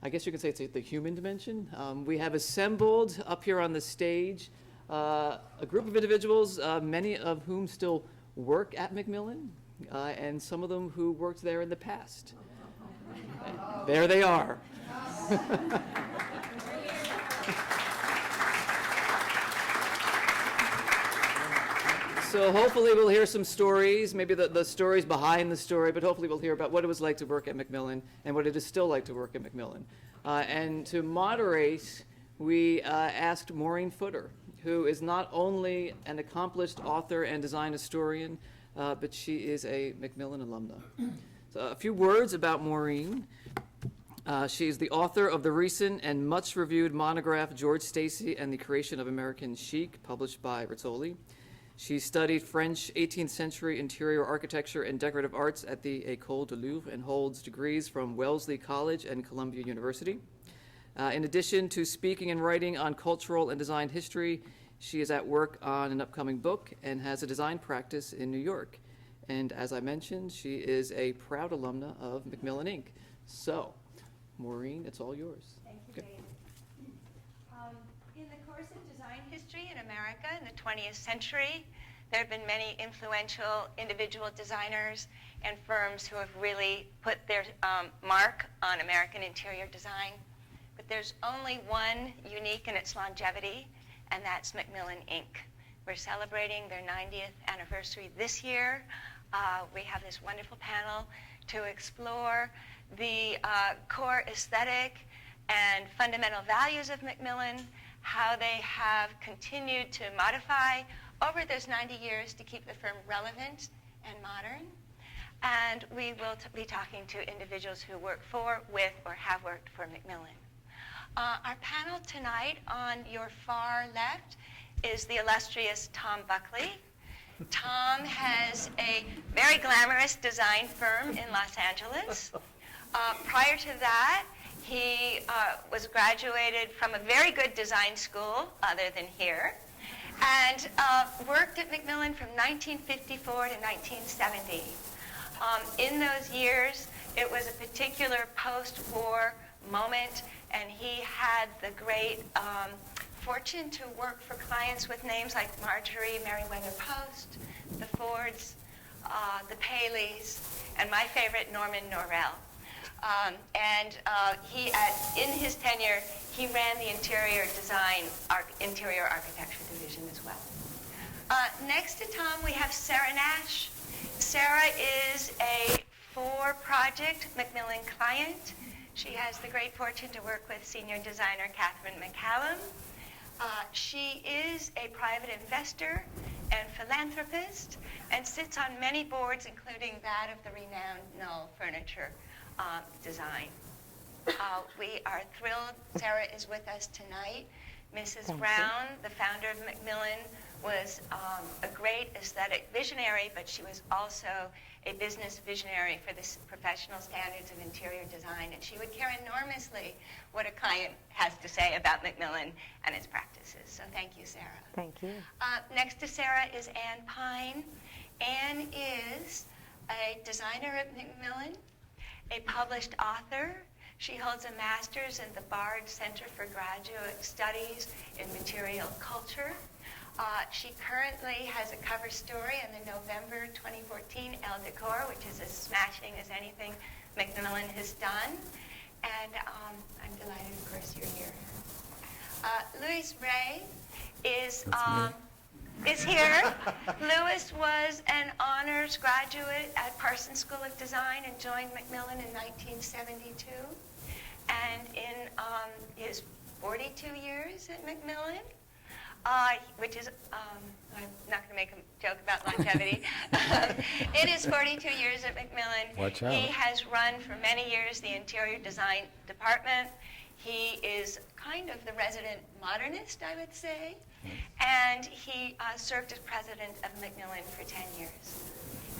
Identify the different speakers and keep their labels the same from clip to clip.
Speaker 1: I guess you could say it's the human dimension. We have assembled up here on the stage a group of individuals, many of whom still work at McMillen, and some of them who worked there in the past. There they are. So hopefully we'll hear some stories, maybe the stories behind the story, but hopefully we'll hear about what it was like to work at McMillen and what it is still like to work at McMillen. And to moderate, we asked Maureen Footer, who is not only an accomplished author and design historian, but she is a McMillen alumna. So a few words about Maureen. She is the author of the recent and much-reviewed monograph, George Stacy and the Creation of American Chic, published by Rizzoli. She studied French 18th century interior architecture and decorative arts at the École de Louvre and holds degrees from Wellesley College and Columbia University. In addition to speaking and writing on cultural and design history, she is at work on an upcoming book and has a design practice in New York. And as I mentioned, she is a proud alumna of McMillen Inc. So, Maureen, it's all yours.
Speaker 2: Thank you, David. In the course of design history in America in the 20th century, there have been many influential individual designers and firms who have really put their mark on American interior design. But there's only one unique in its longevity, and that's McMillen Inc. We're celebrating their 90th anniversary this year. We have this wonderful panel to explore the core aesthetic and fundamental values of McMillen, how they have continued to modify over those 90 years to keep the firm relevant and modern. And we will be talking to individuals who work for, with, or have worked for McMillen. Our panel tonight on your far left is the illustrious Tom Buckley. Tom has a very glamorous design firm in Los Angeles. Prior to that, he was graduated from a very good design school, other than here, and worked at McMillen from 1954 to 1970. In those years, it was a particular post-war moment, and he had the great fortune to work for clients with names like Marjorie Merriweather Post, the Fords, the Paleys, and my favorite, Norman Norell. In his tenure, he ran the interior design, interior architecture division as well. Next to Tom, we have Sarah Nash. Sarah is a for-project McMillen client. She has the great fortune to work with senior designer Catherine McCallum. She is a private investor and philanthropist and sits on many boards, including that of the renowned Knoll Furniture Design. We are thrilled Sarah is with us tonight. Mrs. Brown, the founder of McMillen, was a great aesthetic visionary, but she was also a business visionary for the professional standards of interior design, and she would care enormously what a client has to say about McMillen and its practices. So thank you, Sarah.
Speaker 3: Thank you.
Speaker 2: Next to Sarah is Anne Pyne. Anne is a designer at McMillen, a published author. She holds a master's in the Bard Center for Graduate Studies in Material Culture. She currently has a cover story in the November 2014 Elle Decor, which is as smashing as anything McMillen has done. And I'm delighted, of course, you're here. Luis Rey is here. Louis was an honors graduate at Parsons School of Design and joined McMillen in 1972. And in his 42 years at McMillen, which is, I'm not going to make a joke about longevity. In his 42 years at McMillen,
Speaker 4: Watch out.
Speaker 2: He has run for many years the interior design department. He is kind of the resident modernist, I would say. And he served as president of McMillen for 10 years.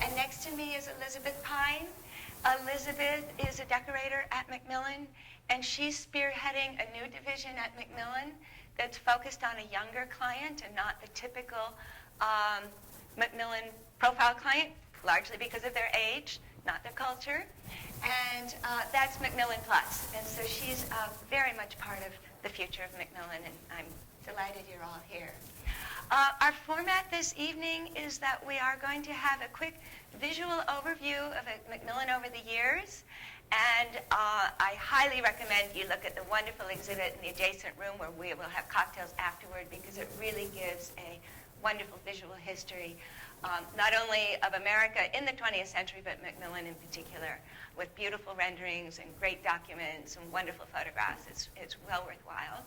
Speaker 2: And next to me is Elizabeth Pyne. Elizabeth is a decorator at McMillen, and she's spearheading a new division at McMillen that's focused on a younger client and not the typical McMillen profile client, largely because of their age, not their culture. And that's McMillen Plus. And so she's very much part of the future of McMillen, and I'm delighted you're all here. Our format this evening is that we are going to have a quick visual overview of McMillen over the years. And I highly recommend you look at the wonderful exhibit in the adjacent room where we will have cocktails afterward, because it really gives a wonderful visual history, not only of America in the 20th century, but McMillen in particular, with beautiful renderings and great documents and wonderful photographs. It's well worthwhile.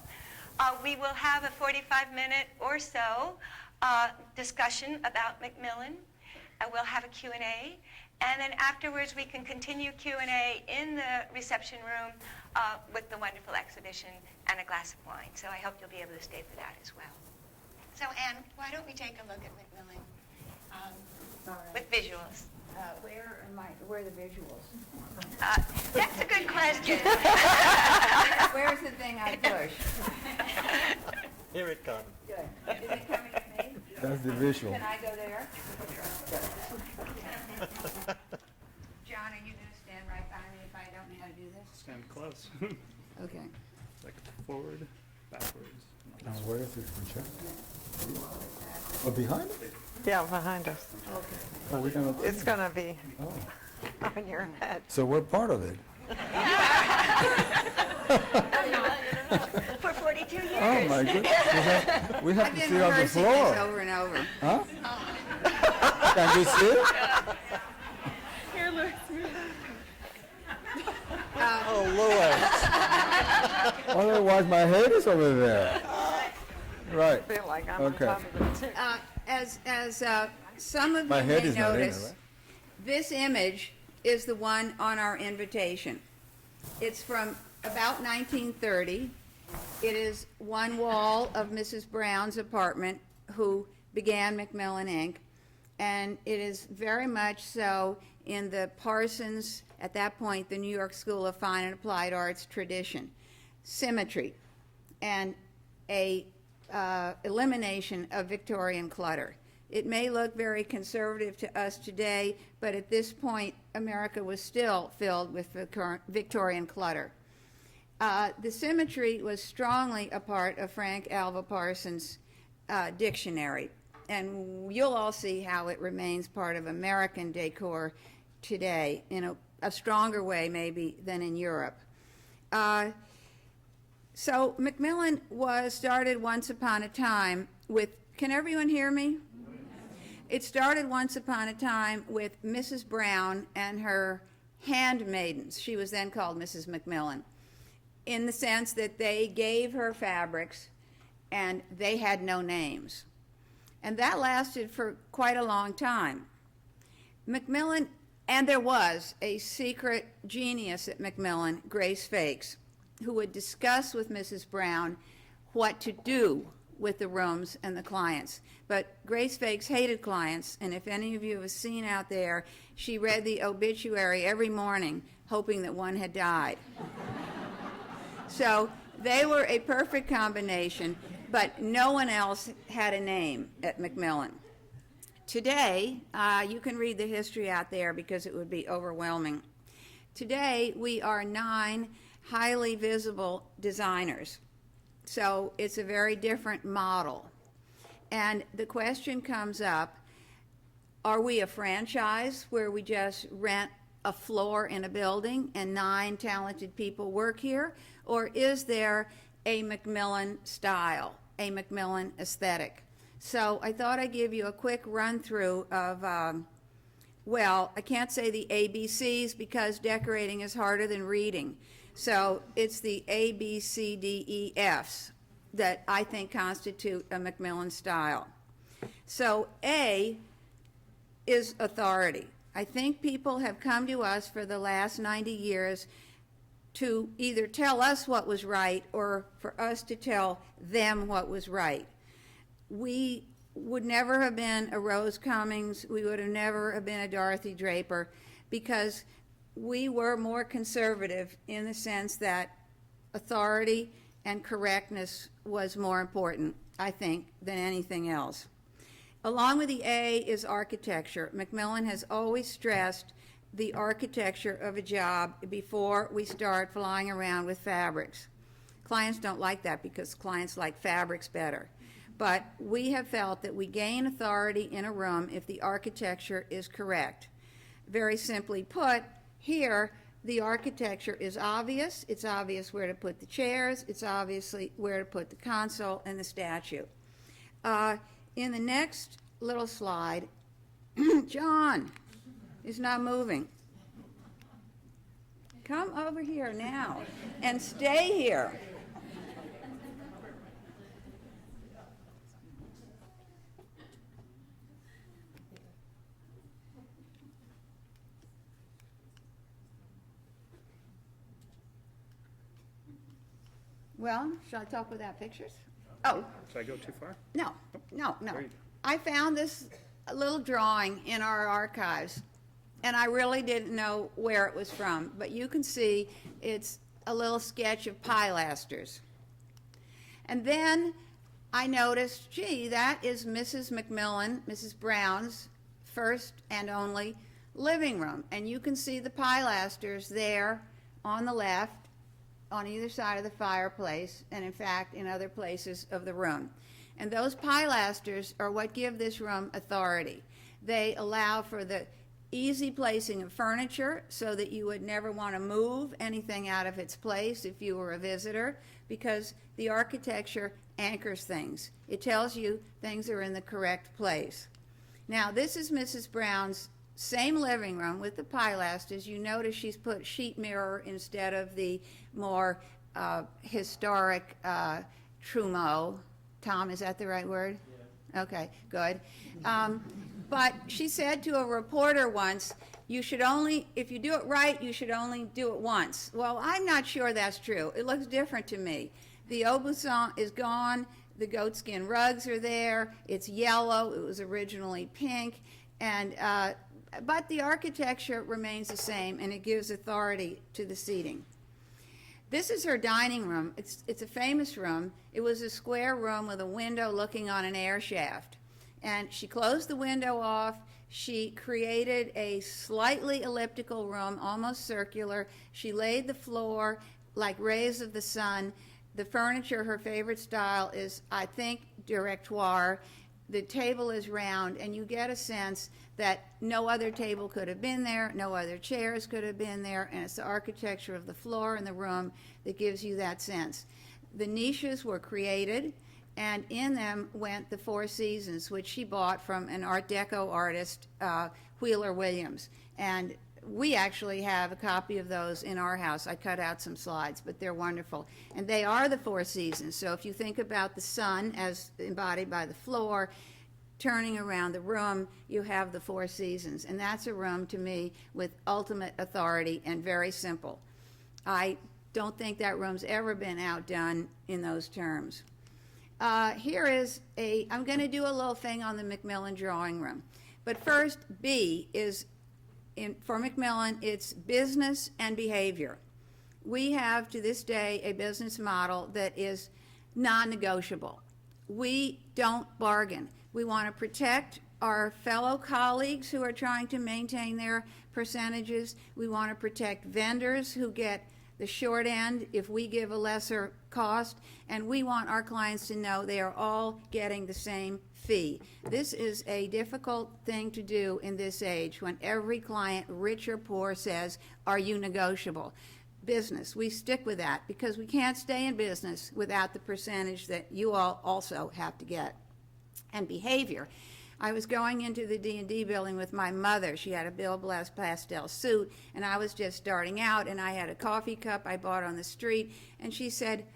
Speaker 2: We will have a 45-minute or so discussion about McMillen. We'll have a Q&A. And then afterwards, we can continue Q&A in the reception room with the wonderful exhibition and a glass of wine. So I hope you'll be able to stay for that as well. So Anne, why don't we take a look at McMillen with visuals?
Speaker 3: Where are the visuals?
Speaker 2: That's a good question.
Speaker 3: Where's the thing I push?
Speaker 4: Here it comes.
Speaker 3: Good. Is it coming to me?
Speaker 5: That's the visual.
Speaker 3: Can I go there? John, are you going to stand right by me if I don't know how to do this?
Speaker 4: Stand close.
Speaker 3: Okay.
Speaker 4: Like forward, backwards.
Speaker 5: Now, where is it? Oh, behind it?
Speaker 6: Yeah, behind us.
Speaker 5: Oh, we're gonna.
Speaker 6: It's going to be
Speaker 5: Oh.
Speaker 6: on your head.
Speaker 5: So we're part of it.
Speaker 2: For 42 years.
Speaker 5: Oh my goodness. We have
Speaker 3: I've
Speaker 5: to
Speaker 3: been
Speaker 5: see on the
Speaker 3: rehearsing this
Speaker 5: floor.
Speaker 3: over and over.
Speaker 5: Huh? Can you see it?
Speaker 4: Oh, Louis.
Speaker 5: Otherwise, my head is over there. Right.
Speaker 6: I feel like I'm
Speaker 5: Okay.
Speaker 6: on top of it, too.
Speaker 3: As some of
Speaker 5: My
Speaker 3: you
Speaker 5: head
Speaker 3: may
Speaker 5: is not in there,
Speaker 3: notice,
Speaker 5: right?
Speaker 3: this image is the one on our invitation. It's from about 1930. It is one wall of Mrs. Brown's apartment, who began McMillen Inc., and it is very much so in the Parsons, at that point, the New York School of Fine and Applied Arts tradition. Symmetry and a elimination of Victorian clutter. It may look very conservative to us today, but at this point, America was still filled with Victorian clutter. The symmetry was strongly a part of Frank Alva Parsons' dictionary, and you'll all see how it remains part of American decor today in a stronger way maybe than in Europe. So McMillen was started once upon a time with, can everyone hear me? It started once upon a time with Mrs. Brown and her handmaidens. She was then called Mrs. McMillen, in the sense that they gave her fabrics and they had no names. And that lasted for quite a long time. McMillen, and there was a secret genius at McMillen, Grace Fakes, who would discuss with Mrs. Brown what to do with the rooms and the clients. But Grace Fakes hated clients, and if any of you have seen out there, she read the obituary every morning, hoping that one had died. So they were a perfect combination, but no one else had a name at McMillen. Today, you can read the history out there because it would be overwhelming. Today, we are 9 highly visible designers. So it's a very different model. And the question comes up, are we a franchise where we just rent a floor in a building and 9 talented people work here? Or is there a McMillen style, a McMillen aesthetic? So I thought I'd give you a quick run through of, well, I can't say the ABCs because decorating is harder than reading. So it's the A, B, C, D, E, Fs that I think constitute a McMillen style. So A is authority. I think people have come to us for the last 90 years to either tell us what was right or for us to tell them what was right. We would never have been a Rose Cummings, we would have never have been a Dorothy Draper, because we were more conservative in the sense that authority and correctness was more important, I think, than anything else. Along with the A is architecture. McMillen has always stressed the architecture of a job before we start flying around with fabrics. Clients don't like that because clients like fabrics better. But we have felt that we gain authority in a room if the architecture is correct. Very simply put, here, the architecture is obvious. It's obvious where to put the chairs. It's obviously where to put the console and the statue. In the next little slide, John is not moving. Come over here now and stay here. Well, shall I talk without pictures? Oh,
Speaker 4: Should I go too far?
Speaker 3: no.
Speaker 4: There you go.
Speaker 3: I found this little drawing in our archives, and I really didn't know where it was from, but you can see it's a little sketch of pilasters. And then I noticed, gee, that is Mrs. McMillen, Mrs. Brown's first and only living room. And you can see the pilasters there on the left, on either side of the fireplace, and in fact in other places of the room. And those pilasters are what give this room authority. They allow for the easy placing of furniture so that you would never want to move anything out of its place if you were a visitor, because the architecture anchors things. It tells you things are in the correct place. Now, this is Mrs. Brown's same living room with the pilasters. You notice she's put sheet mirror instead of the more historic trumeau. Tom, is that the right word? Yeah. Okay, good. But she said to a reporter once, you should only, if you do it right, you should only do it once. Well, I'm not sure that's true. It looks different to me. The Aubusson is gone. The goatskin rugs are there. It's yellow. It was originally pink. And but the architecture remains the same, and it gives authority to the seating. This is her dining room. It's a famous room. It was a square room with a window looking on an air shaft. And she closed the window off. She created a slightly elliptical room, almost circular. She laid the floor like rays of the sun. The furniture, her favorite style, is, I think, directoire. The table is round, and you get a sense that no other table could have been there, no other chairs could have been there, and it's the architecture of the floor and the room that gives you that sense. The niches were created, and in them went the Four Seasons, which she bought from an Art Deco artist, Wheeler Williams. And we actually have a copy of those in our house. I cut out some slides, but they're wonderful. And they are the Four Seasons. So if you think about the sun as embodied by the floor, turning around the room, you have the Four Seasons. And that's a room, to me, with ultimate authority and very simple. I don't think that room's ever been outdone in those terms. Here is I'm going to do a little thing on the McMillen drawing room. But first, B is, for McMillen, it's business and behavior. We have, to this day, a business model that is non-negotiable. We don't bargain. We want to protect our fellow colleagues who are trying to maintain their percentages. We want to protect vendors who get the short end if we give a lesser cost, and we want our clients to know they are all getting the same fee. This is a difficult thing to do in this age when every client, rich or poor, says, are you negotiable? Business, we stick with that because we can't stay in business without the percentage that you all also have to get. And behavior. I was going into the D&D building with my mother. She had a Bill Blass pastel suit, and I was just starting out, and I had a coffee cup I bought on the street, and she said,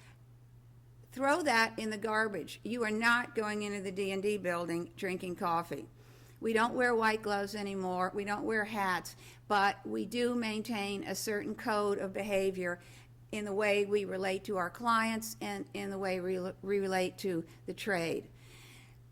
Speaker 3: throw that in the garbage. You are not going into the D&D building drinking coffee. We don't wear white gloves anymore. We don't wear hats, but we do maintain a certain code of behavior in the way we relate to our clients and in the way we relate to the trade.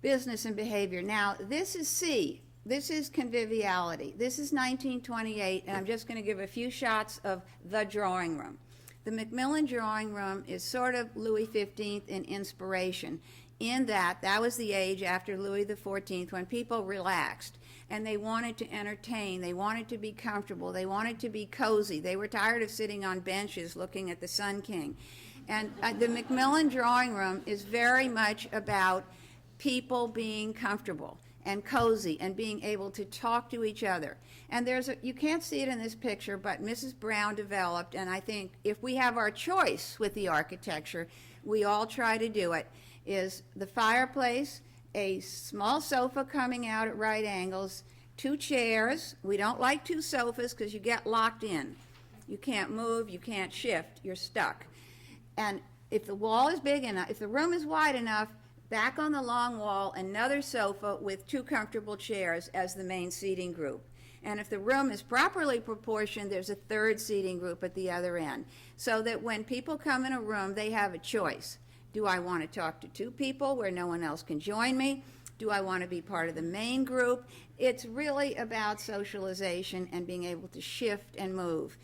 Speaker 3: Business and behavior. Now, this is C. This is conviviality. This is 1928, and I'm just going to give a few shots of the drawing room. The McMillen drawing room is sort of Louis XV in inspiration, in that was the age after Louis XIV when people relaxed. and they wanted to entertain. They wanted to be comfortable. They wanted to be cozy. They were tired of sitting on benches looking at the Sun King. And the McMillen drawing room is very much about people being comfortable and cozy and being able to talk to each other. And you can't see it in this picture, but Mrs. Brown developed, and I think if we have our choice with the architecture, we all try to do it, is the fireplace, a small sofa coming out at right angles, 2 chairs. We don't like 2 sofas because you get locked in. You can't move, you can't shift, you're stuck. And if the wall is big enough, if the room is wide enough, back on the long wall, another sofa with 2 comfortable chairs as the main seating group. And if the room is properly proportioned, there's a 3rd seating group at the other end. So that when people come in a room, they have a choice. Do I want to talk to 2 people where no one else can join me? Do I want to be part of the main group? It's really about socialization and being able to shift and move.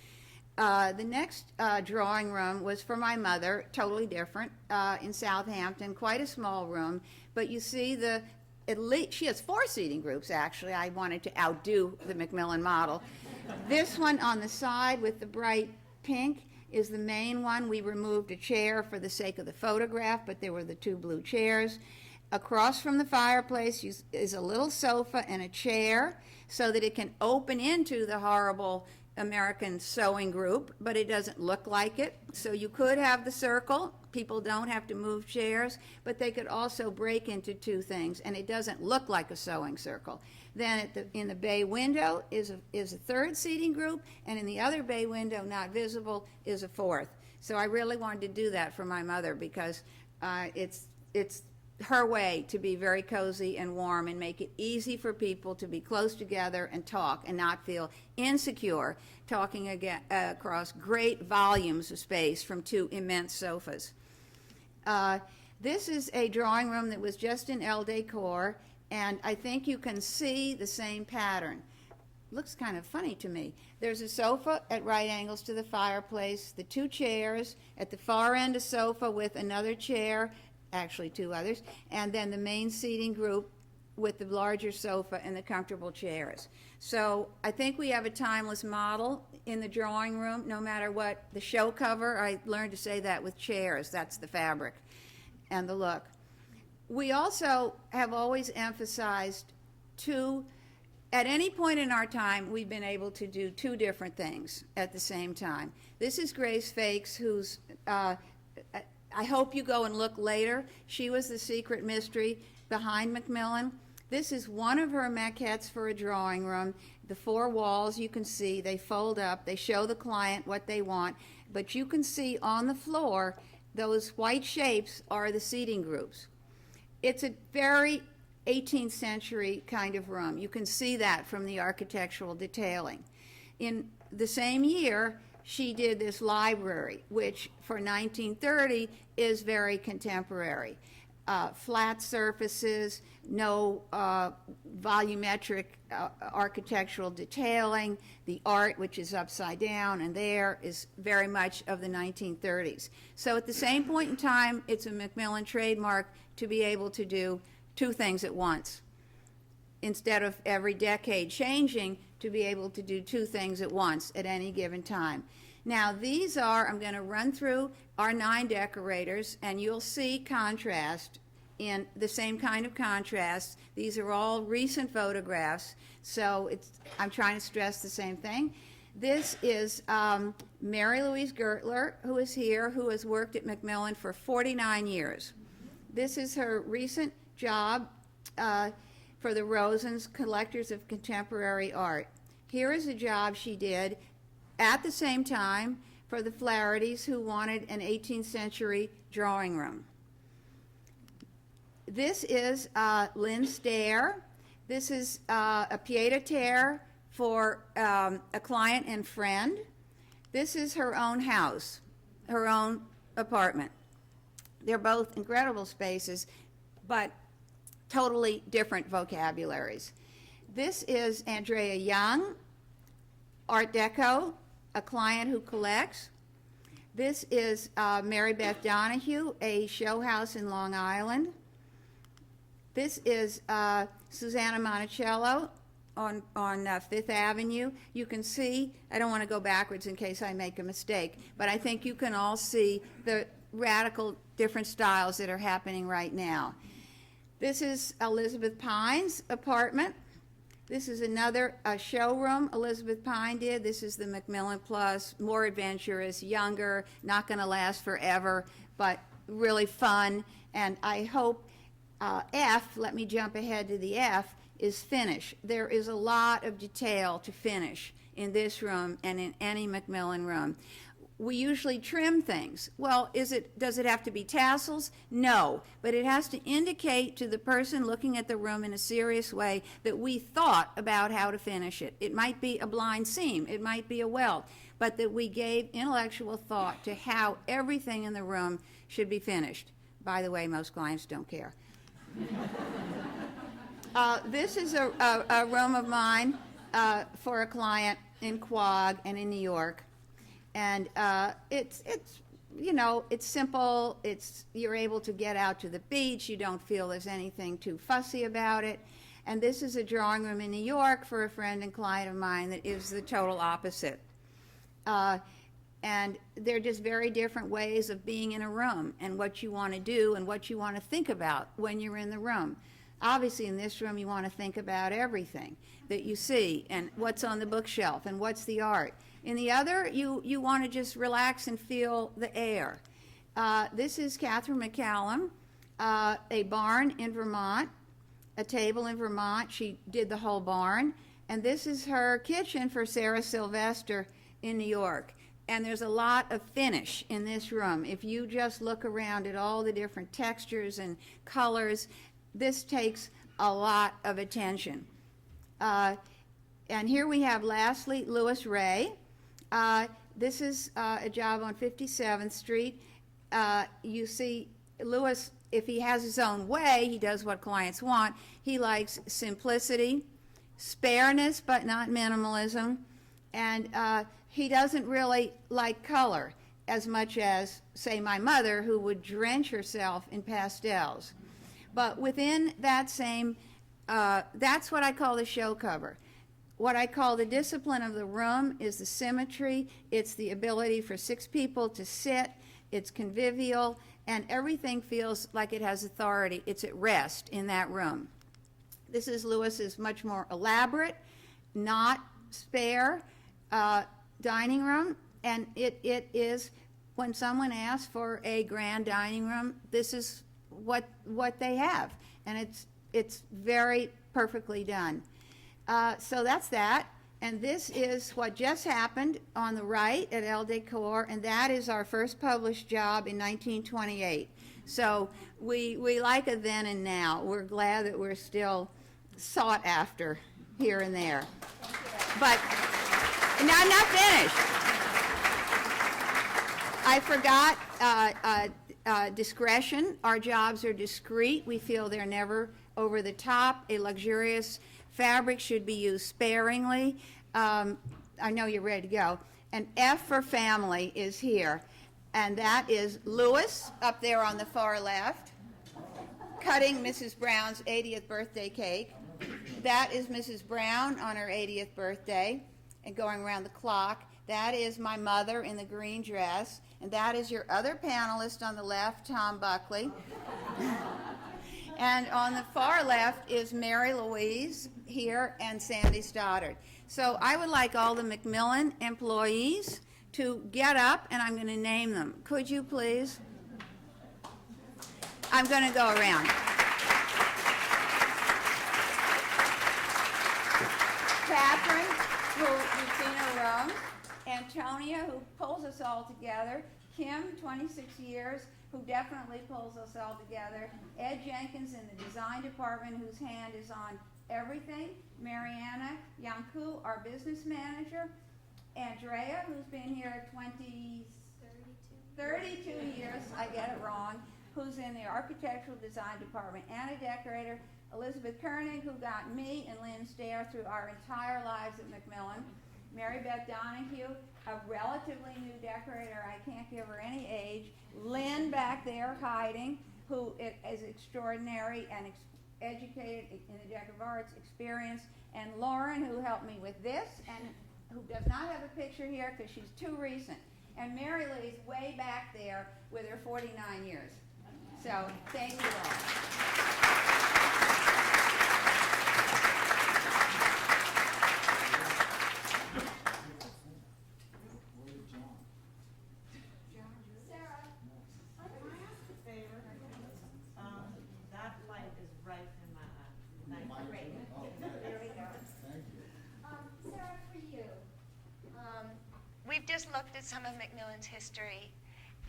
Speaker 3: The next drawing room was for my mother, totally different, in Southampton, quite a small room. But you see she has 4 seating groups, actually. I wanted to outdo the McMillen model. This one on the side with the bright pink is the main one. We removed a chair for the sake of the photograph, but there were the 2 blue chairs. Across from the fireplace is a little sofa and a chair so that it can open into the horrible American sewing group, but it doesn't look like it. So you could have the circle. People don't have to move chairs, but they could also break into 2 things, and it doesn't look like a sewing circle. Then in the bay window is a 3rd seating group, and in the other bay window, not visible, is a 4th. So I really wanted to do that for my mother because it's her way to be very cozy and warm and make it easy for people to be close together and talk and not feel insecure talking across great volumes of space from 2 immense sofas. This is a drawing room that was just in Elle Decor, and I think you can see the same pattern. Looks kind of funny to me. There's a sofa at right angles to the fireplace, the 2 chairs, at the far end a sofa with another chair, actually 2 others, and then the main seating group with the larger sofa and the comfortable chairs. So I think we have a timeless model in the drawing room, no matter what the show cover. I learned to say that with chairs. That's the fabric and the look. We also have always emphasized at any point in our time, we've been able to do 2 different things at the same time. This is Grace Fakes, who's I hope you go and look later. She was the secret mystery behind McMillen. This is one of her maquettes for a drawing room. The 4 walls you can see, they fold up, they show the client what they want, but you can see on the floor, those white shapes are the seating groups. It's a very 18th century kind of room. You can see that from the architectural detailing. In the same year, she did this library, which for 1930 is very contemporary. Flat surfaces, no volumetric architectural detailing. The art, which is upside down and there, is very much of the 1930s. So at the same point in time, it's a McMillen trademark to be able to do 2 things at once. Instead of every decade changing, to be able to do 2 things at once at any given time. Now I'm going to run through our 9 decorators, and you'll see contrast in the same kind of contrast. These are all recent photographs, so I'm trying to stress the same thing. This is Mary Louise Gertler, who is here, who has worked at McMillen for 49 years. This is her recent job for the Rosens, Collectors of Contemporary Art. Here is a job she did at the same time for the Flahertys, who wanted an 18th century drawing room. This is Lynn Stair. This is a pied-à-terre for a client and friend. This is her own house, her own apartment. They're both incredible spaces, but totally different vocabularies. This is Andrea Young, Art Deco, a client who collects. This is Mary Beth Donahue, a show house in Long Island. This is Susanna Monticello, Fifth Avenue. You can see, I don't want to go backwards in case I make a mistake, but I think you can all see the radical different styles that are happening right now. This is Elizabeth Pyne's apartment. This is another showroom Elizabeth Pyne did. This is the McMillen Plus, more adventurous, younger, not going to last forever, but really fun. And I hope F, let me jump ahead to the F, is finish. There is a lot of detail to finish in this room and in any McMillen room. We usually trim things. Well, does it have to be tassels? No, but it has to indicate to the person looking at the room in a serious way that we thought about how to finish it. It might be a blind seam, it might be a welt, but that we gave intellectual thought to how everything in the room should be finished. By the way, most clients don't care. This is a room of mine for a client in Quogue and in New York. And it's simple. You're able to get out to the beach. You don't feel there's anything too fussy about it. And this is a drawing room in New York for a friend and client of mine that is the total opposite. And they're just very different ways of being in a room and what you want to do and what you want to think about when you're in the room. Obviously, in this room, you want to think about everything that you see and what's on the bookshelf and what's the art. In the other, you want to just relax and feel the air. This is Catherine McCallum, a barn in Vermont, a table in Vermont. She did the whole barn. And this is her kitchen for Sarah Sylvester in New York. And there's a lot of finish in this room. If you just look around at all the different textures and colors, this takes a lot of attention. And here we have, lastly, Luis Rey. This is a job on 57th Street. You see, Luis, if he has his own way, he does what clients want. He likes simplicity, spareness, but not minimalism. And he doesn't really like color as much as, say, my mother, who would drench herself in pastels. But within that same, that's what I call the show cover. What I call the discipline of the room is the symmetry. It's the ability for 6 people to sit. It's convivial, and everything feels like it has authority. It's at rest in that room. This is Lewis's much more elaborate, not spare dining room, and it is, when someone asks for a grand dining room, this is what they have, and it's very perfectly done. So that's that, and this is what just happened on the right at El Decor, and that is our first published job in 1928. So we like a then and now. We're glad that we're still sought after here and there. But no, I'm not finished. I forgot discretion. Our jobs are discreet. We feel they're never over the top. A luxurious fabric should be used sparingly. I know you're ready to go. And F for family is here. And that is Lewis up there on the far left, cutting Mrs. Brown's 80th birthday cake. That is Mrs. Brown on her 80th birthday and going around the clock. That is my mother in the green dress. And that is your other panelist on the left, Tom Buckley. And on the far left is Mary Louise here and Sandy Stoddard. So I would like all the McMillen employees to get up, and I'm going to name them. Could you please? I'm going to go around. Catherine, who you've seen her room. Antonia, who pulls us all together. Kim, 26 years, who definitely pulls us all together. Ed Jenkins in the design department, whose hand is on everything. Mariana Yanku, our business manager. Andrea, who's been here 32 years, I get it wrong, who's in the architectural design department. Anna decorator. Elizabeth Koenig, who got me and Lynn Stair through our entire lives at McMillen. Mary Beth Donahue, a relatively new decorator. I can't give her any age. Lynn back there hiding, who is extraordinary and educated in the decorative arts, experienced, and Lauren, who helped me with this, and who does not have a picture here because she's too recent. And Mary Lee's way back there with her 49 years. So, thank you all.
Speaker 7: That light is right in my eye. Thank you.
Speaker 2: There we go. Sarah, for you. We've just looked at some of McMillen's history,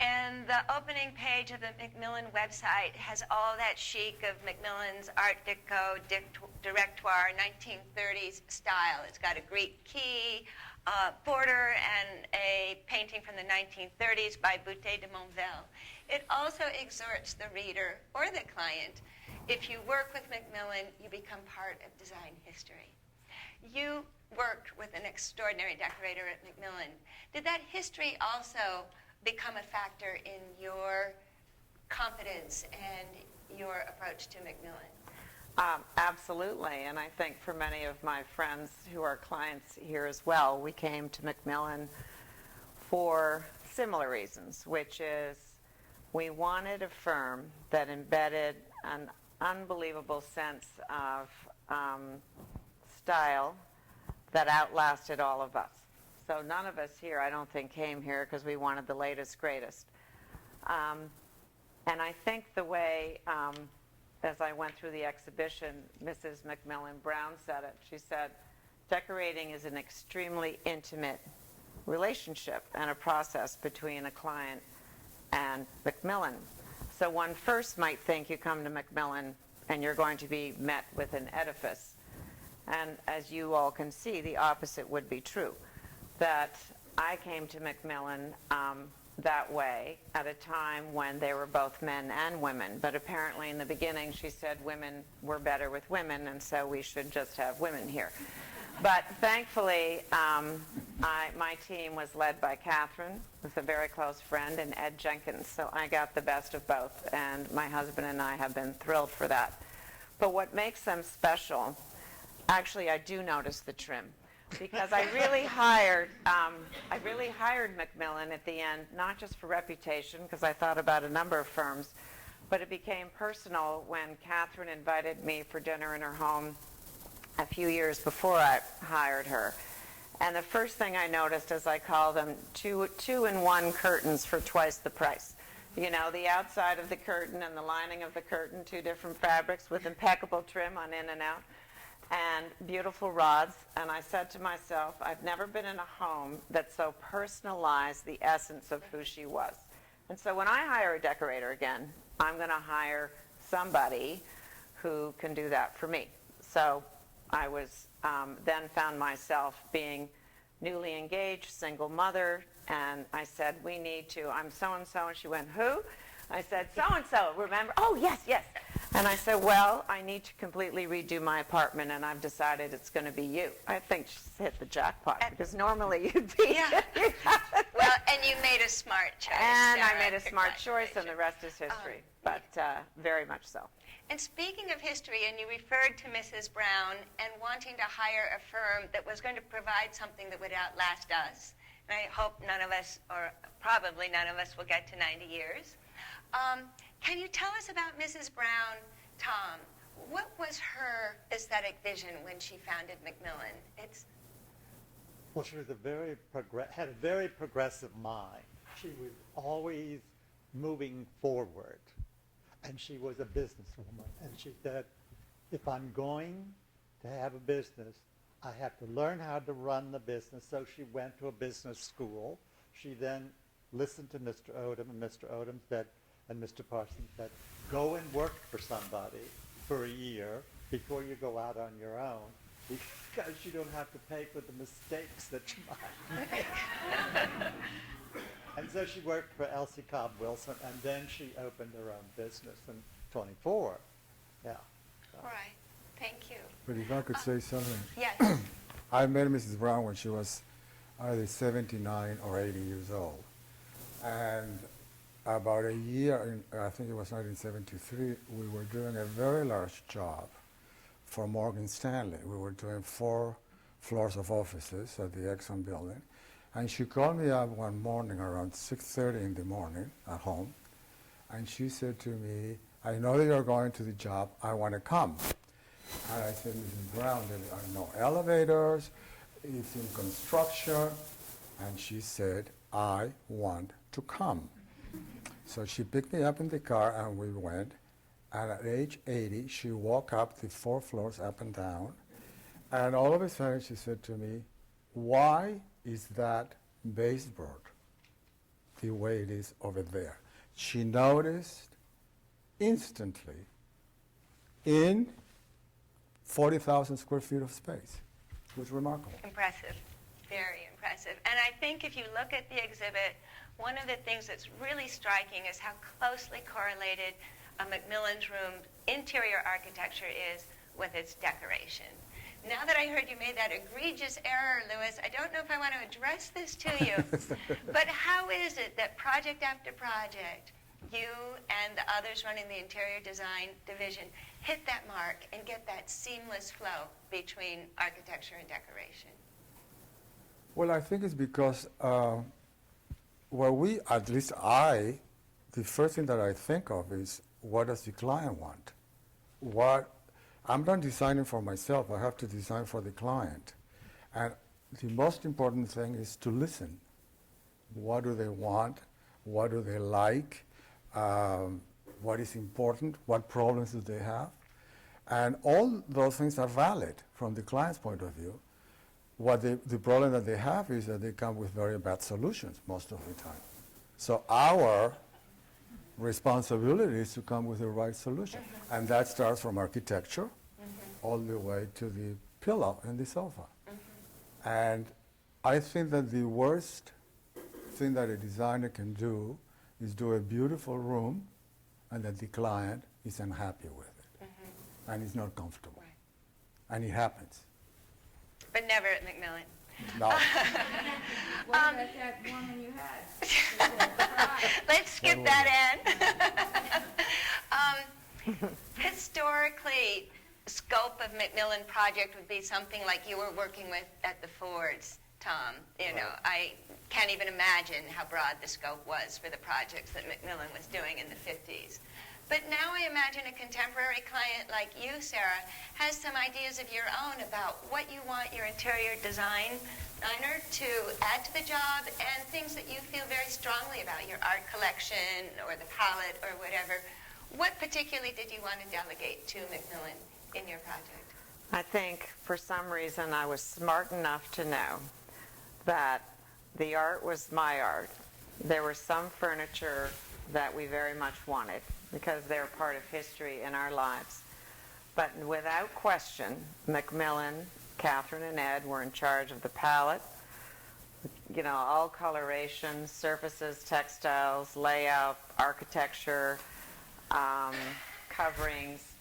Speaker 2: and the opening page of the McMillen website has all that chic of McMillen's Art Deco directoire 1930s style. It's got a Greek key, border, and a painting from the 1930s by Boutet de Montville. It also exhorts the reader or the client, if you work with McMillen, you become part of design history. You worked with an extraordinary decorator at McMillen. Did that history also become a factor in your confidence and your approach to McMillen?
Speaker 6: Absolutely, and I think for many of my friends who are clients here as well, we came to McMillen for similar reasons, which is we wanted a firm that embedded an unbelievable sense of style that outlasted all of us. So none of us here, I don't think, came here because we wanted the latest, greatest. And I think the way, as I went through the exhibition, Mrs. McMillen Brown said it. She said, decorating is an extremely intimate relationship and a process between a client and McMillen. So one first might think you come to McMillen and you're going to be met with an edifice. And as you all can see, the opposite would be true. That I came to McMillen that way at a time when they were both men and women. But apparently in the beginning she said women were better with women, and so we should just have women here. But thankfully, my team was led by Catherine, who's a very close friend, and Ed Jenkins. So I got the best of both, and my husband and I have been thrilled for that. But what makes them special, actually I do notice the trim, because I really hired McMillen at the end, not just for reputation, because I thought about a number of firms, but it became personal when Catherine invited me for dinner in her home a few years before I hired her. And the first thing I noticed is I call them two-in-one curtains for twice the price. You know, the outside of the curtain and the lining of the curtain, two different fabrics with impeccable trim on in and out, and beautiful rods. And I said to myself, I've never been in a home that so personalized the essence of who she was. And so when I hire a decorator again, I'm going to hire somebody who can do that for me. So I was then found myself being newly engaged, single mother, and I said, we need to, I'm so-and-so, and she went, who? I said, so-and-so, remember? Oh, yes, yes. And I said, well, I need to completely redo my apartment, and I've decided it's going to be you. I think she's hit the jackpot, because normally you'd be...
Speaker 2: Yeah. Well, and you made a smart choice.
Speaker 6: And
Speaker 2: Sarah,
Speaker 6: I made a smart choice, and the
Speaker 2: congratulations.
Speaker 6: rest is history, but very much so.
Speaker 2: And speaking of history, and you referred to Mrs. Brown and wanting to hire a firm that was going to provide something that would outlast us. And I hope none of us, or probably none of us, will get to 90 years. Can you tell us about Mrs. Brown, Tom? What was her aesthetic vision when she founded McMillen?
Speaker 8: Well, she was had a very progressive mind. She was always moving forward. And she was a businesswoman. And she said, if I'm going to have a business, I have to learn how to run the business. So she went to a business school. She then listened to Mr. Odom, and Mr. Odom said, and Mr. Parsons said, go and work for somebody for a year before you go out on your own, because you don't have to pay for the mistakes that you might make. And so she worked for Elsie Cobb Wilson, and then she opened her own business in 24. Yeah.
Speaker 2: All right. Thank you.
Speaker 5: But if I could say something.
Speaker 2: Yes.
Speaker 5: I met Mrs. Brown when she was either 79 or 80 years old. And about a year, I think it was 1973, we were doing a very large job for Morgan Stanley. We were doing 4 floors of offices at the Exxon building. And she called me up one morning around 6:30 in the morning at home. And she said to me, I know that you're going to the job. I want to come. And I said, Mrs. Brown, there are no elevators. It's in construction. And she said, I want to come. So she picked me up in the car and we went. And at age 80, she walked up the 4 floors up and down. And all of a sudden she said to me, why is that baseboard the way it is over there? She noticed instantly in 40,000 square feet of space. It was remarkable.
Speaker 2: Impressive, very impressive. And I think if you look at the exhibit, one of the things that's really striking is how closely correlated a McMillen's room interior architecture is with its decoration. Now that I heard you made that egregious error, Louis, I don't know if I want to address this to you, but how is it that project after project, you and the others running the interior design division hit that mark and get that seamless flow between architecture and decoration?
Speaker 5: Well, I think it's because, at least the first thing that I think of is, what does the client want? I'm not designing for myself. I have to design for the client. And the most important thing is to listen. What do they want? What do they like? What is important? What problems do they have? And all those things are valid from the client's point of view. The problem that they have is that they come with very bad solutions most of the time. So our responsibility is to come with the right solution. And that starts from architecture all the way to the pillow and the sofa. And I think that the worst thing that a designer can do is do a beautiful room and that the client is unhappy with it and is not comfortable.
Speaker 2: Right.
Speaker 5: And it happens.
Speaker 2: But never at McMillen.
Speaker 5: No.
Speaker 3: What about that woman you had?
Speaker 2: Let's skip that in. Historically, the scope of McMillen project would be something like you were working with at the Fords, Tom. You know, I can't even imagine how broad the scope was for the projects that McMillen was doing in the 50s. But now I imagine a contemporary client like you, Sarah, has some ideas of your own about what you want your interior designer to add to the job and things that you feel very strongly about, your art collection or the palette or whatever. What particularly did you want to delegate to McMillen in your project?
Speaker 6: I think for some reason I was smart enough to know that the art was my art. There was some furniture that we very much wanted because they're part of history in our lives. But without question, McMillen, Catherine and Ed were in charge of the palette, you know, all colorations, surfaces, textiles, layout, architecture, coverings.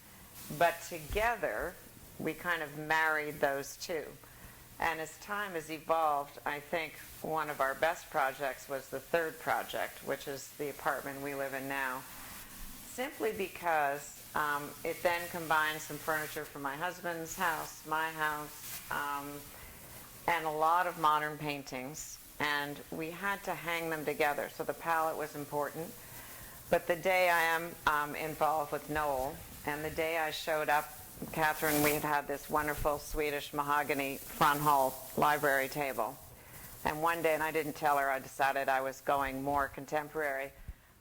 Speaker 6: But together, we kind of married those two. And as time has evolved, I think one of our best projects was the third project, which is the apartment we live in now, simply because it then combines some furniture from my husband's house, my house, and a lot of modern paintings. And we had to hang them together, so the palette was important. But the day I am involved with Noel, and the day I showed up, Catherine, we had this wonderful Swedish mahogany front hall library table. And one day, and I didn't tell her, I decided I was going more contemporary.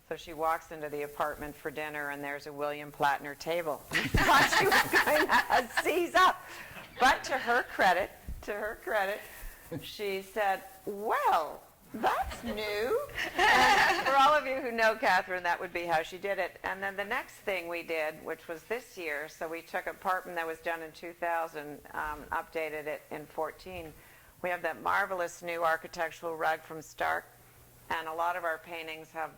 Speaker 6: So she walks into the apartment for dinner, and there's a William Plattner table. I thought she was going to seize up. But to her credit, she said, well, that's new. And for all of you who know Catherine, that would be how she did it. And then the next thing we did, which was this year, so we took an apartment that was done in 2000, updated it in 14. We have that marvelous new architectural rug from Stark, and a lot of our paintings have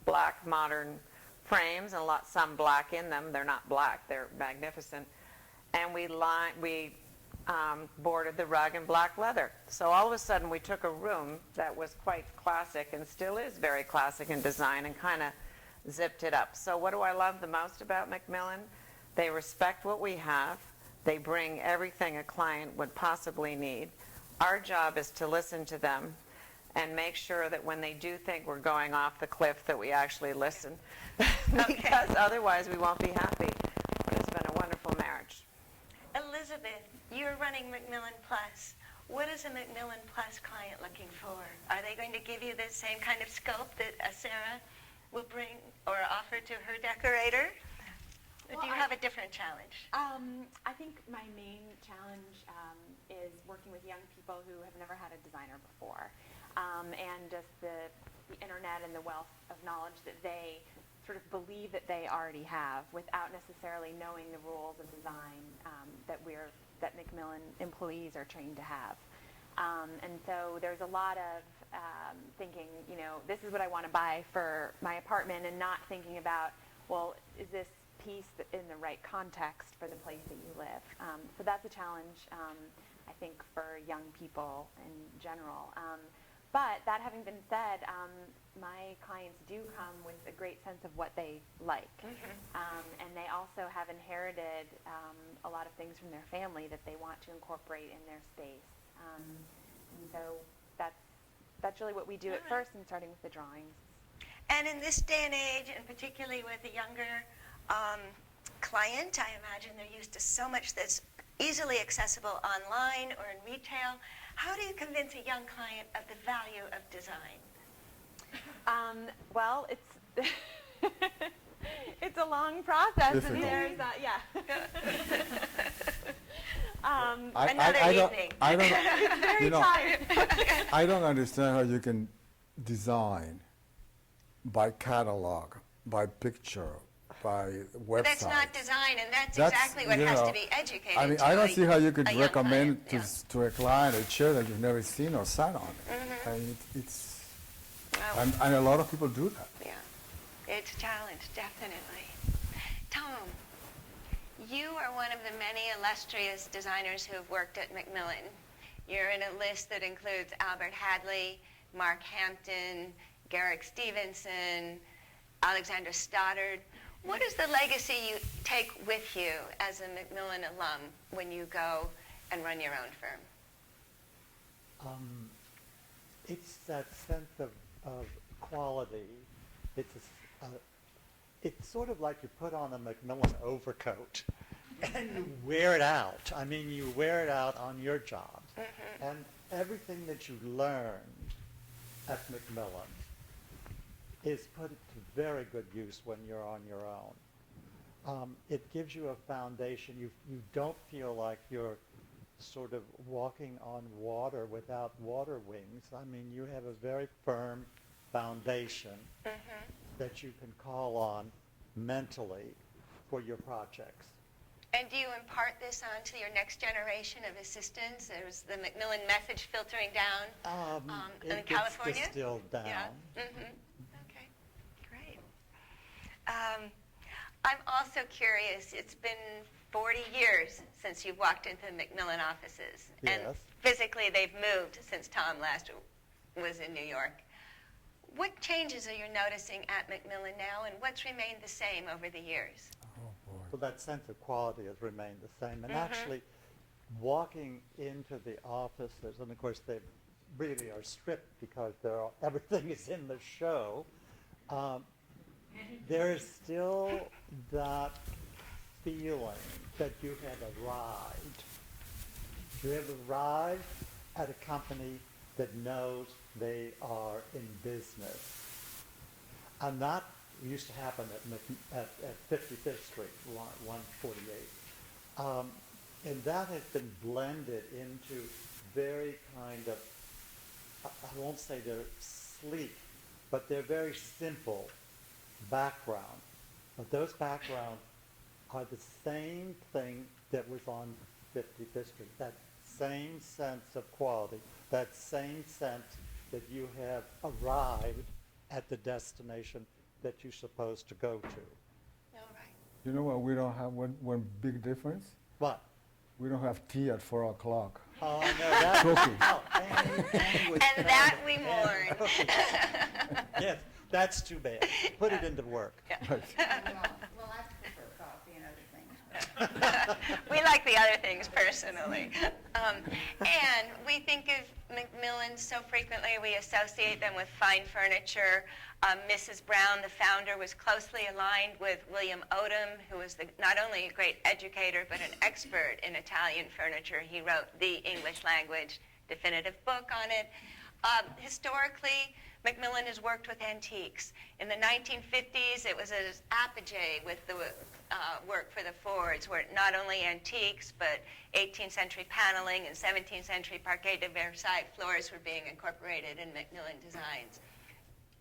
Speaker 6: black modern frames and some black in them. They're not black, they're magnificent. And we bordered the rug in black leather. So all of a sudden we took a room that was quite classic and still is very classic in design and kind of zipped it up. So what do I love the most about McMillen? They respect what we have. They bring everything a client would possibly need. Our job is to listen to them and make sure that when they do think we're going off the cliff that we actually listen because otherwise we won't be happy. But it's been a wonderful marriage.
Speaker 2: Elizabeth, you're running McMillen Plus. What is a McMillen Plus client looking for? Are they going to give you the same kind of scope that Sarah will bring or offer to her decorator? Or
Speaker 9: Well,
Speaker 2: do you have a different challenge?
Speaker 9: I think my main challenge is working with young people who have never had a designer before, and just the internet and the wealth of knowledge that they sort of believe that they already have without necessarily knowing the rules of design that McMillen employees are trained to have. And so there's a lot of thinking, this is what I want to buy for my apartment, and not thinking about, well, is this piece in the right context for the place that you live? So that's a challenge, I think, for young people in general. But that having been said, my clients do come with a great sense of what they like. And they also have inherited a lot of things from their family that they want to incorporate in their space. And so that's really what we do at first, and starting with the drawings.
Speaker 2: And in this day and age, and particularly with a younger client, I imagine they're used to so much that's easily accessible online or in retail. How do you convince a young client of the value of design?
Speaker 9: Well, it's it's a long process, and
Speaker 5: Difficult.
Speaker 9: there's
Speaker 2: Another evening.
Speaker 5: I don't,
Speaker 9: very
Speaker 5: you know,
Speaker 9: tired.
Speaker 5: I don't understand how you can design by catalog, by picture, by website.
Speaker 2: That's not design, and that's
Speaker 5: That's,
Speaker 2: exactly what
Speaker 5: you
Speaker 2: has
Speaker 5: know,
Speaker 2: to be educated
Speaker 5: I mean,
Speaker 2: to
Speaker 5: I don't
Speaker 2: a-
Speaker 5: see how you could
Speaker 2: a young
Speaker 5: recommend
Speaker 2: client,
Speaker 5: to a client a chair that you've never seen or sat on.
Speaker 2: Mm-hmm.
Speaker 5: I mean, it's,
Speaker 2: Well,
Speaker 5: and a lot of people do that.
Speaker 2: yeah, it's a challenge, definitely. Tom, you are one of the many illustrious designers who have worked at McMillen. You're in a list that includes Albert Hadley, Mark Hampton, Garrick Stevenson, Alexander Stoddard. What is the legacy you take with you as a McMillen alum when you go and run your own firm?
Speaker 8: It's that sense of quality. It's sort of like you put on a McMillen overcoat and you wear it out. I mean, you wear it out on your job. And everything that you learn at McMillen is put to very good use when you're on your own. It gives you a foundation. You don't feel like you're sort of walking on water without water wings. I mean, you have a very firm foundation that you can call on mentally for your projects.
Speaker 2: And do you impart this on to your next generation of assistants? There's the McMillen message filtering down in
Speaker 8: It
Speaker 2: California?
Speaker 8: gets distilled down.
Speaker 2: Yeah. Okay, great. I'm also curious, it's been 40 years since you've walked into the McMillen offices. And
Speaker 8: Yes.
Speaker 2: physically they've moved since Tom last was in New York. What changes are you noticing at McMillen now, and what's remained the same over the years?
Speaker 8: So that sense of quality has remained the same. And actually, walking into the offices, and of course they really are stripped because everything is in the show, there is still that feeling that you have arrived. You have arrived at a company that knows they are in business. And that used to happen at 55th Street, 148. And that has been blended into very kind of, I won't say they're sleek, but they're very simple background. But those backgrounds are the same thing that was on 55th Street, that same sense of quality, that same sense that you have arrived at the destination that you're supposed to go to.
Speaker 2: All right.
Speaker 5: You know what we don't have one big difference?
Speaker 8: But
Speaker 5: We don't have tea at 4 o'clock.
Speaker 8: Oh, I know that.
Speaker 5: Cooking.
Speaker 8: Oh, Annie was
Speaker 2: And that we mourn.
Speaker 8: Yes, that's too bad. Put it into work.
Speaker 3: Well, I prefer coffee and other things.
Speaker 2: We like the other things personally. And we think of McMillen so frequently, we associate them with fine furniture. Mrs. Brown, the founder, was closely aligned with William Odom, who was not only a great educator, but an expert in Italian furniture. He wrote the English language definitive book on it. Historically, McMillen has worked with antiques. In the 1950s, it was an apogee with the work for the Fords, where not only antiques, but 18th century paneling and 17th century Parquet de Versailles floors were being incorporated in McMillen designs.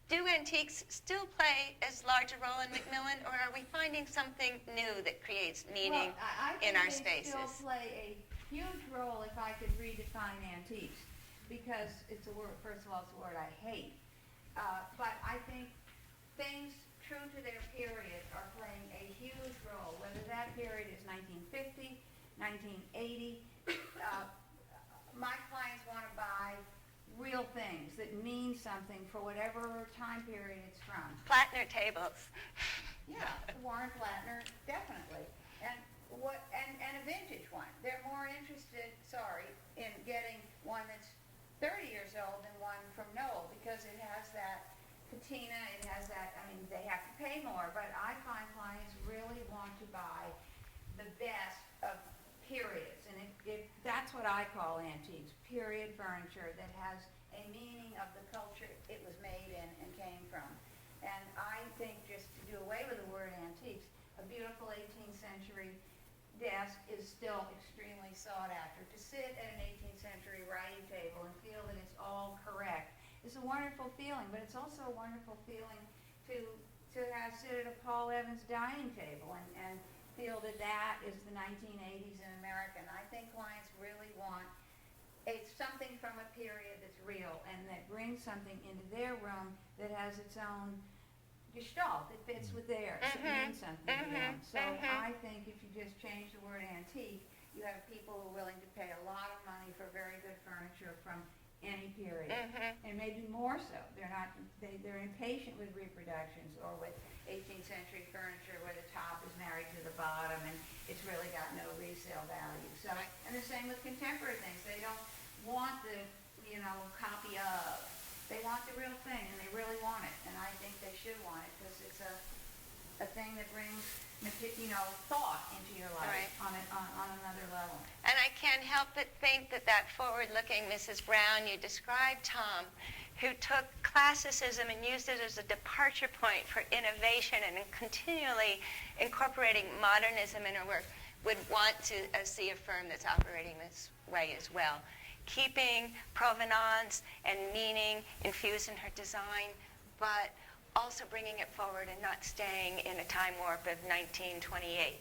Speaker 2: Do antiques still play as large a role in McMillen, or are we finding something new that creates meaning in our spaces?
Speaker 3: I think they still play a huge role if I could redefine antiques, because it's a word, first of all, it's a word I hate. But I think things true to their period are playing a huge role, whether that period is 1950, 1980. My clients want to buy real things that mean something for whatever time period it's from.
Speaker 2: Plattner tables.
Speaker 3: Yeah, Warren Plattner, definitely. And a vintage one. They're more interested, in getting one that's 30 years old than one from Knoll, because it has that patina, it has that, they have to pay more, but I find clients really want to buy the best of periods, and that's what I call antiques, period furniture that has a meaning of the culture it was made in and came from. And I think, just to do away with the word antiques, a beautiful 18th century desk is still extremely sought after. To sit at an 18th century writing table and feel that it's all correct is a wonderful feeling, but it's also a wonderful feeling to sit at a Paul Evans dining table and feel that that is the 1980s in America. And I think clients really want something from a period that's real and that brings something into their room that has its own gestalt, that fits with theirs, that means something to them. So I think if you just change the word antique, you have people who are willing to pay a lot of money for very good furniture from any period, and maybe more so. They're impatient with reproductions or with 18th century furniture where the top is married to the bottom and it's really got no resale value. So, and the same with contemporary things. They don't want the copy of. They want the real thing, and they really want it. And I think they should want it because it's a thing that brings thought into your life on another level.
Speaker 2: And I can't help but think that forward-looking Mrs. Brown you described, Tom, who took classicism and used it as a departure point for innovation and continually incorporating modernism in her work, would want to see a firm that's operating this way as well. Keeping provenance and meaning infused in her design, but also bringing it forward and not staying in a time warp of 1928.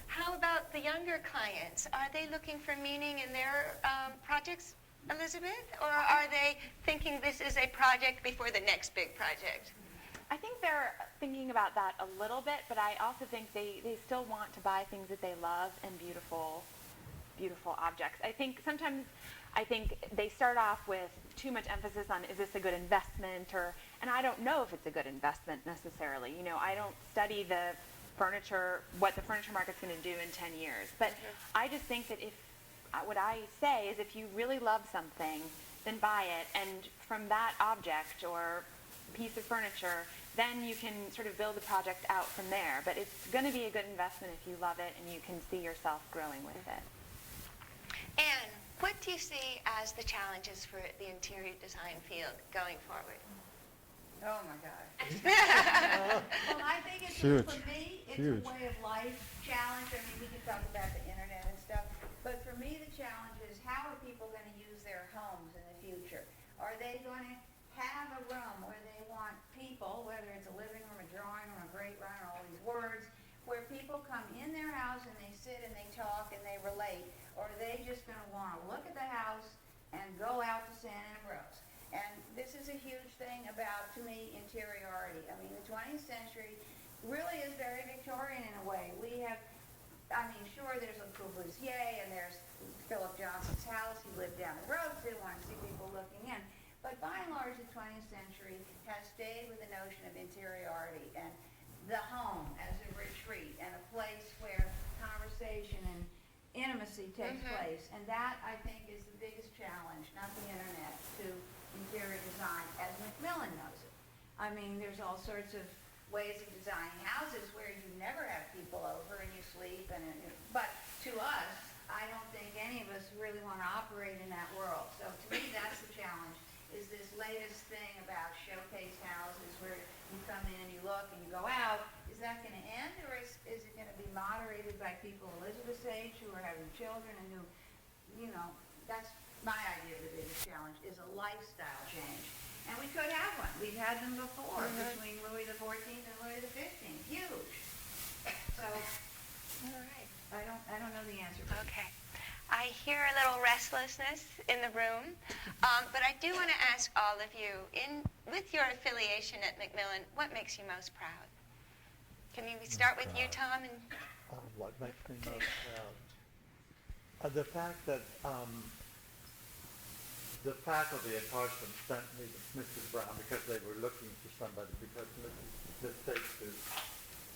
Speaker 2: How about the younger clients? Are they looking for meaning in their projects, Elizabeth? Or are they thinking this is a project before the next big project?
Speaker 9: I think they're thinking about that a little bit, but I also think they still want to buy things that they love and beautiful objects. I think sometimes they start off with too much emphasis on, is this a good investment, and I don't know if it's a good investment necessarily. I don't study the furniture, what the furniture market's going to do in 10 years. But I just think that what I say is if you really love something, then buy it, and from that object or piece of furniture, then you can sort of build the project out from there. But it's going to be a good investment if you love it and you can see yourself growing with it.
Speaker 2: And what do you see as the challenges for the interior design field going forward?
Speaker 3: Oh my God. Well, I think for me, it's
Speaker 5: Huge.
Speaker 3: a way of life challenge. We can talk about the internet and stuff, but for me, the challenge is how are people going to use their homes in the future? Are they going to have a room where they want people, whether it's a living room, a drawing room, a great room, all these words, where people come in their house and they sit and they talk and they relate, or are they just going to want to look at the house and go out to San Ambrose? And this is a huge thing about, to me, interiority. The 20th century really is very Victorian in a way. We have I mean, sure, there's Le Corbusier and there's Philip Johnson's house. He lived down the road, so they want to see people looking in. But by and large, the 20th century has stayed with the notion of interiority and the home as a retreat and a place where conversation and intimacy takes place. And that, I think, is the biggest challenge, not the internet, to interior design as McMillen knows it. I mean, there's all sorts of ways of designing houses where you never have people over and you sleep. But to us, I don't think any of us really want to operate in that world. So to me, that's the challenge, is this latest thing about showcase houses where you come in and you look and you go out. Is that going to end, or is it going to be moderated by people Elizabeth's age who are having children and who, you know, that's my idea of the biggest challenge, is a lifestyle change. And we could have one. We've had them before between Louis XIV and Louis XV. Huge. So,
Speaker 2: All right.
Speaker 3: I don't know the answer.
Speaker 2: Okay. I hear a little restlessness in the room, but I do want to ask all of you, with your affiliation at McMillen, what makes you most proud? Can we start with you, Tom? And
Speaker 8: What makes me most proud? The fact that the faculty at Parsons sent me to Mrs. Brown because they were looking for somebody, because Miss Sixers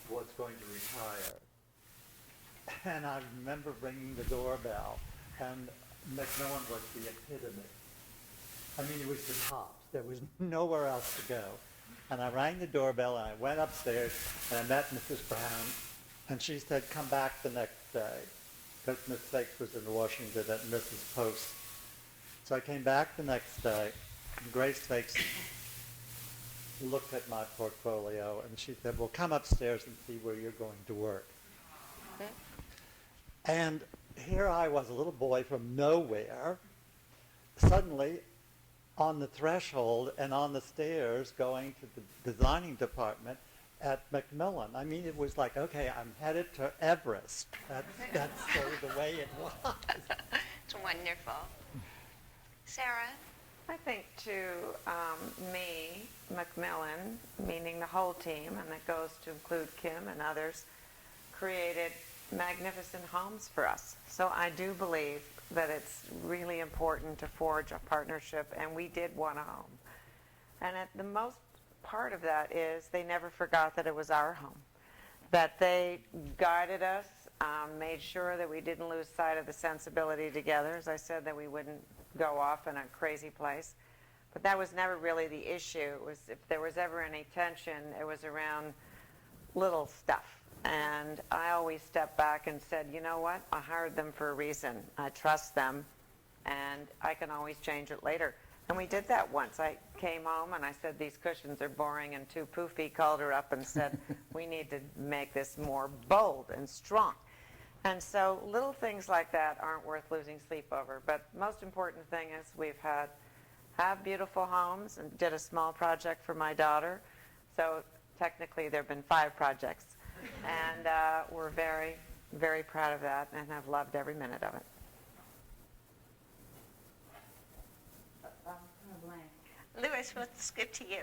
Speaker 8: was going to retire. And I remember ringing the doorbell, and McMillen was the epitome. I mean, it was the tops. There was nowhere else to go. And I rang the doorbell, and I went upstairs, and I met Mrs. Brown, and she said, come back the next day, because Miss Sykes was in Washington at Mrs. Post. So I came back the next day, and Grace Sykes looked at my portfolio, and she said, well, come upstairs and see where you're going to work. And here I was, a little boy from nowhere, suddenly on the threshold and on the stairs going to the designing department at McMillen. I mean, it was like, okay, I'm headed to Everest. That's sort of the way it was.
Speaker 2: it's wonderful. Sarah?
Speaker 6: I think to me, McMillen, meaning the whole team, and that goes to include Kim and others, created magnificent homes for us. So I do believe that it's really important to forge a partnership, and we did want a home. And at the most part of that is they never forgot that it was our home, that they guided us, made sure that we didn't lose sight of the sensibility together. As I said, that we wouldn't go off in a crazy place. But that was never really the issue. It was, if there was ever any tension, it was around little stuff. And I always stepped back and said, you know what? I hired them for a reason. I trust them, and I can always change it later. And we did that once. I came home and I said, these cushions are boring and too poofy. Called her up and said, we need to make this more bold and strong. And so little things like that aren't worth losing sleep over. But most important thing is we've have beautiful homes, and did a small project for my daughter. So technically there have been 5 projects. And we're very, very proud of that and have loved every minute of it.
Speaker 2: Louis, we'll skip to you.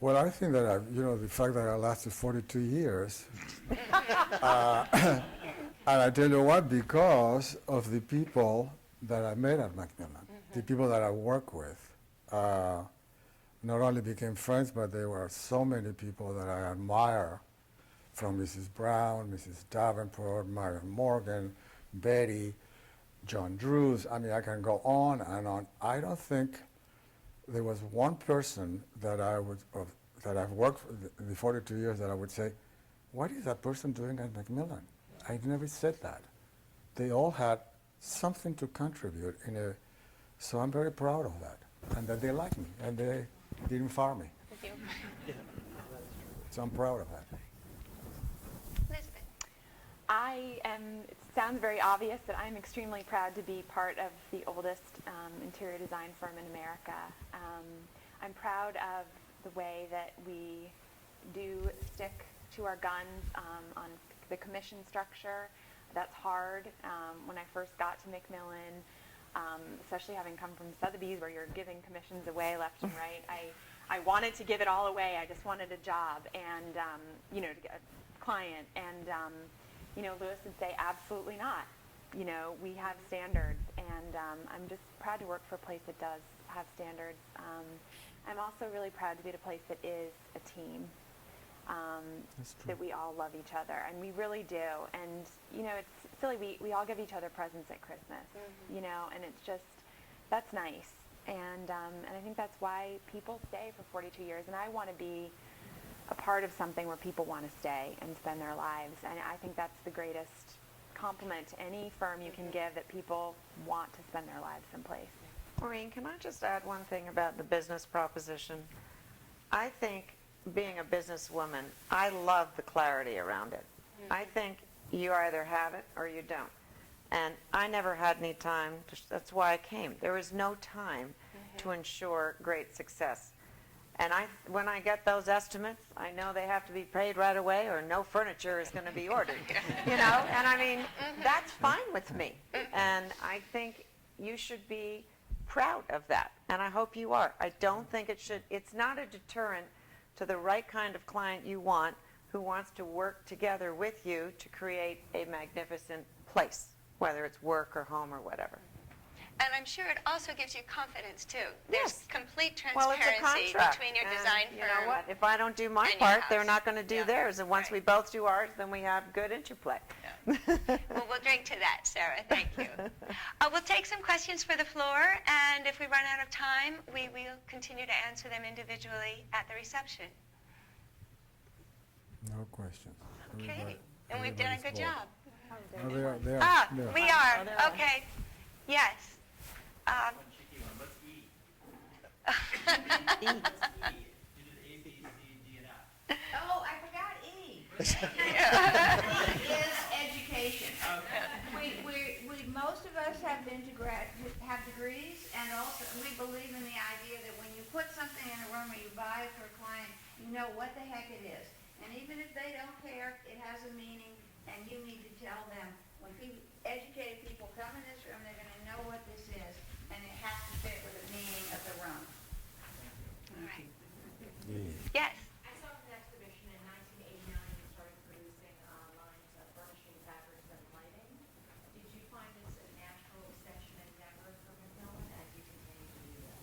Speaker 5: Well, I think that, the fact that I lasted 42 years, and I tell you what, because of the people that I met at McMillen, the people that I work with, not only became friends, but there were so many people that I admire, from Mrs. Brown, Mrs. Davenport, Marion Morgan, Betty, John Drews. I mean, I can go on and on. I don't think there was one person that that I've worked for the 42 years that I would say, what is that person doing at McMillen? I never said that. They all had something to contribute so I'm very proud of that, and that they like me, and they didn't fire me.
Speaker 2: Thank you.
Speaker 5: So I'm proud of that.
Speaker 2: Elizabeth?
Speaker 9: It sounds very obvious that I'm extremely proud to be part of the oldest interior design firm in America. I'm proud of the way that we do stick to our guns on the commission structure. That's hard. When I first got to McMillen, especially having come from Sotheby's where you're giving commissions away left and right, I wanted to give it all away. I just wanted a job and, to get a client. And Lewis would say, absolutely not. We have standards, and I'm just proud to work for a place that does have standards. I'm also really proud to be at a place that is a team,
Speaker 5: That's true.
Speaker 9: that we all love each other, and we really do. And, it's silly, we all give each other presents at Christmas, and it's just, that's nice. And I think that's why people stay for 42 years, and I want to be a part of something where people want to stay and spend their lives, and I think that's the greatest compliment to any firm you can give, that people want to spend their lives someplace.
Speaker 6: Maureen, can I just add one thing about the business proposition? I think, being a businesswoman, I love the clarity around it. I think you either have it or you don't. And I never had any time, that's why I came. There was no time to ensure great success. And when I get those estimates, I know they have to be paid right away or no furniture is going to be ordered. And I mean, that's fine with me. And I think you should be proud of that. And I hope you are. I don't think it's not a deterrent to the right kind of client you want, who wants to work together with you to create a magnificent place, whether it's work or home or whatever.
Speaker 2: And I'm sure it also gives you confidence, too.
Speaker 6: Yes.
Speaker 2: There's complete
Speaker 6: Well, it's a
Speaker 2: transparency
Speaker 6: contract.
Speaker 2: between your
Speaker 6: And
Speaker 2: design firm.
Speaker 6: you know what? If I don't do my
Speaker 2: and your
Speaker 6: part, they're
Speaker 2: house.
Speaker 6: not going to do
Speaker 2: Yeah.
Speaker 6: theirs. And once
Speaker 2: Right.
Speaker 6: we both do ours, then we have good interplay.
Speaker 2: Well, we'll drink to that, Sarah. Thank you. We'll take some questions for the floor, and if we run out of time, we will continue to answer them individually at the reception.
Speaker 5: No questions.
Speaker 2: Okay. And we've done a good job.
Speaker 5: No, they are, they are,
Speaker 2: Ah,
Speaker 5: they are.
Speaker 2: we are. Okay. Yes.
Speaker 3: Oh, I forgot E. Is education. Most of us have been to have degrees, and also we believe in the idea that when you put something in a room or you buy it for a client, you know what the heck it is. And even if they don't care, it has a meaning, and you need to tell them. When educated people come in this room, they're going to know what this is, and it has to fit with the meaning of the room.
Speaker 2: All right.
Speaker 5: Yeah.
Speaker 2: Yes.
Speaker 7: I saw from the exhibition in 1989 you started producing lines of furnishing, fabrics, and lighting. Did you find this a natural extension endeavor for McMillen as you continue to do that?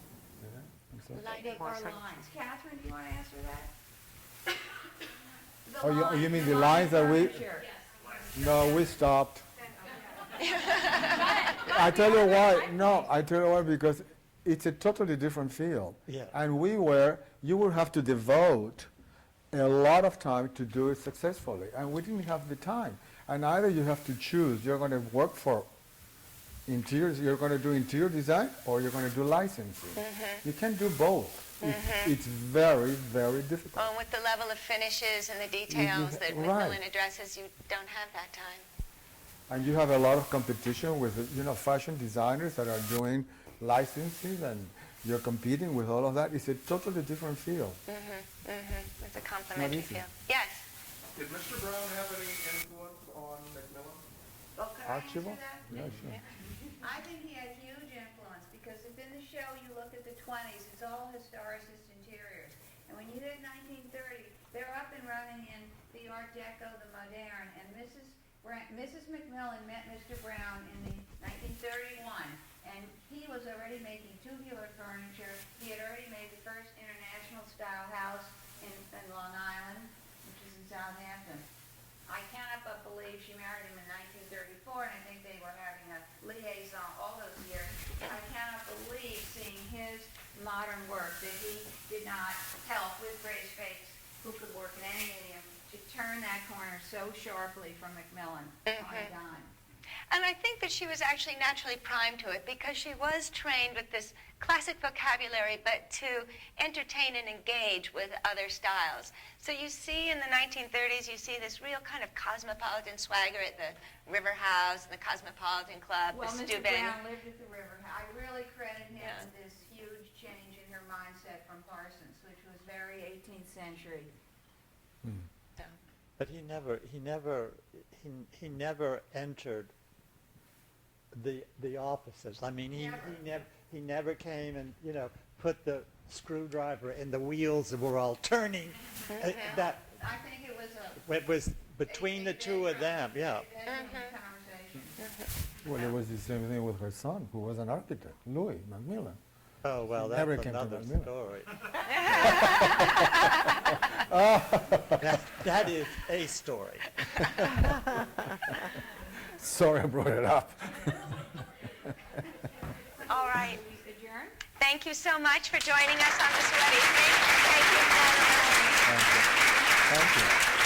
Speaker 5: I'm sorry.
Speaker 2: Lighting.
Speaker 3: Our lines. Catherine, do you want to answer that? The
Speaker 5: Oh, you
Speaker 3: lines,
Speaker 5: mean
Speaker 3: the
Speaker 5: the
Speaker 3: line
Speaker 5: lines that we,
Speaker 3: furniture.
Speaker 5: no, we stopped. I tell you why, no, I tell you why, because it's a totally different field.
Speaker 8: Yeah.
Speaker 5: And you would have to devote a lot of time to do it successfully, and we didn't have the time. And either you have to choose, you're going to work for interiors, you're going to do interior design, or you're going to do licensing. You can't do both. It's very, very difficult.
Speaker 2: Well, with the level of finishes and the details that
Speaker 5: right.
Speaker 2: McMillen addresses, you don't have that time.
Speaker 5: And you have a lot of competition with, fashion designers that are doing licensing, and you're competing with all of that. It's a totally different field.
Speaker 2: It's a complementary
Speaker 5: easy.
Speaker 2: field. Yes.
Speaker 10: Did Mr. Brown have any influence on McMillen?
Speaker 3: Well, can I answer
Speaker 5: Archibald?
Speaker 3: that?
Speaker 5: Yeah, sure.
Speaker 3: I think he had huge influence, because if in the show you look at the 20s, it's all historicist interiors. And when you hit 1930, they're up and running in the Art Deco, the modern, and Mrs. McMillen met Mr. Brown in 1931, and he was already making tubular furniture. He had already made the first international style house in Long Island, which is in Southampton. I cannot but believe she married him in 1934, and I think they were having a liaison all those years. I cannot believe seeing his modern work, that he did not help with Grace Fakes, who could work in any medium, to turn that corner so sharply from McMillen on a dime.
Speaker 2: And I think that she was actually naturally primed to it, because she was trained with this classic vocabulary, but to entertain and engage with other styles. So you see in the 1930s, you see this real kind of cosmopolitan swagger at the River House and the Cosmopolitan Club,
Speaker 3: Well,
Speaker 2: the
Speaker 3: Mr.
Speaker 2: Steuben.
Speaker 3: Brown lived at the river. I really credit him
Speaker 2: Yeah.
Speaker 3: with this huge change in her mindset from Parsons, which was very 18th century.
Speaker 8: But he never entered the offices. I mean, he never came and put the screwdriver in the wheels that were all turning. That
Speaker 3: I think it was
Speaker 8: It was between the two of them, yeah.
Speaker 5: Well, it was the same thing with her son, who was an architect, Louis McMillen.
Speaker 8: Oh, well,
Speaker 5: He never
Speaker 8: that's
Speaker 5: came to
Speaker 8: another
Speaker 5: McMillen.
Speaker 8: story. That is a story.
Speaker 5: Sorry I brought it up.
Speaker 2: All right.
Speaker 3: Adjourn?
Speaker 2: Thank you so much for joining us on this wedding. Thank you.
Speaker 5: Thank you.